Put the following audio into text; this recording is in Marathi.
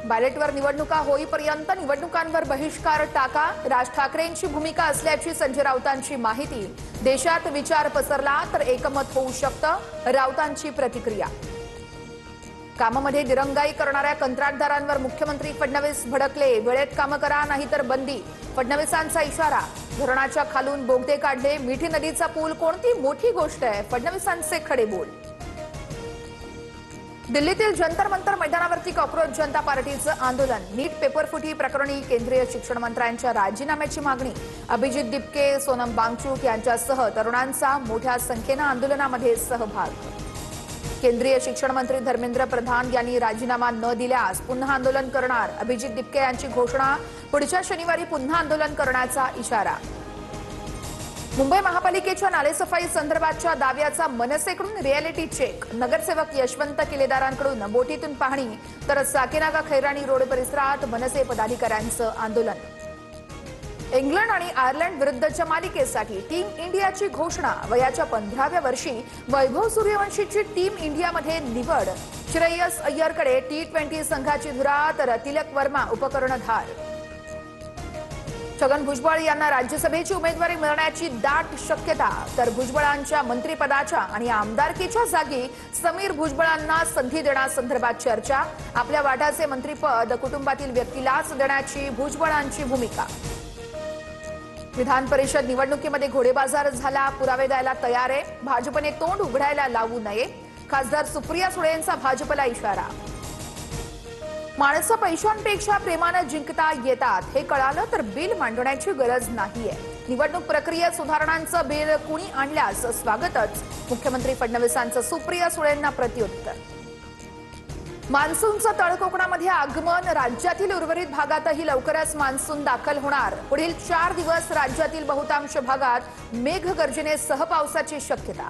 बॅलेटवर निवडणुका होईपर्यंत निवडणुकांवर बहिष्कार टाका, राज ठाकरेंची भूमिका असल्याची संजय राऊतांची माहिती। देशात विचार पसरला तर एकमत होऊ शकतं, राऊतांची प्रतिक्रिया। कामामध्ये दिरंगाई करणाऱ्या कंत्राटदारांवर मुख्यमंत्री फडणवीस भडकले, वेळेत कामं करा नाहीतर बंदी, फडणवीसांचा इशारा। धरणाच्या खालून बोगदे काढले, मिठी नदीचा पूल कोणती मोठी गोष्ट आहे, फडणवीसांचे खडे बोल। दिल्लीतील जंतर मंतर मैदानावरती कॉक्रोच जनता पार्टीचं आंदोलन, नीट पेपरफुटी प्रकरणी केंद्रीय शिक्षण मंत्र्यांच्या राजीनाम्याची मागणी। अभिजित दिपके, सोनम वांगचुक यांच्यासह तरुणांचा मोठ्या संख्येने आंदोलनामध्ये सहभाग। केंद्रीय शिक्षण मंत्री धर्मेंद्र प्रधान यांनी राजीनामा न दिल्यास पुन्हा आंदोलन करणार, अभिजित दिपके यांची घोषणा। पुढच्या शनिवारी पुन्हा आंदोलन करण्याचा इशारा। मुंबई महापालिकेच्या नालेसफाई संदर्भातच्या दाव्याचा मनसेकडून रिअॅलिटी चेक, नगरसेवक यशवंत किलेदारांकडून बोटीतून पाहणी, तर साकेनाका खैराणी रोड परिसरात मनसे पदाधिकाऱ्यांचं आंदोलन। इंग्लंड आणि आयर्लंड विरुद्धच्या मालिकेसाठी टीम इंडियाची घोषणा, वयाच्या 15व्या वर्षी वैभव सूर्यवंशीची टीम इंडियामध्ये निवड। श्रेयस अय्यरकडे T20 संघाची धुरा, तर तिलक वर्मा उपकर्णधार। छगन भुजबळ यांना राज्यसभेची उमेदवारी मिळण्याची दाट शक्यता, तर भुजबळांच्या मंत्रिपदाच्या आणि आमदारकीच्या जागी समीर भुजबळांना संधी देण्यासंदर्भात चर्चा। आपल्या वाटाचे मंत्रिपद कुटुंबातील व्यक्तीलाच देण्याची भुजबळांची भूमिका। विधान परिषद निवडणुकीमध्ये घोडेबाजार झाला, पुरावे द्यायला तयार आहे, भाजपने तोंड उघडायला लावू नये, खासदार सुप्रिया सुळेंचा भाजपला इशारा। माणसं पैशांपेक्षा प्रेमानं जिंकता येतात, हे कळालं तर बिल मांडण्याची गरज नाहीये। निवडणूक प्रक्रियेत सुधारणांचं बिल कुणी आणल्यास स्वागतच, मुख्यमंत्री फडणवीसांचं सुप्रिया सुळेंना प्रत्युत्तर। मान्सूनचं तळ कोकणामध्ये आगमन, राज्यातील उर्वरित भागातही लवकरच मान्सून दाखल होणार। पुढील 4 दिवस राज्यातील बहुतांश भागात मेघगर्जनेसह पावसाची शक्यता।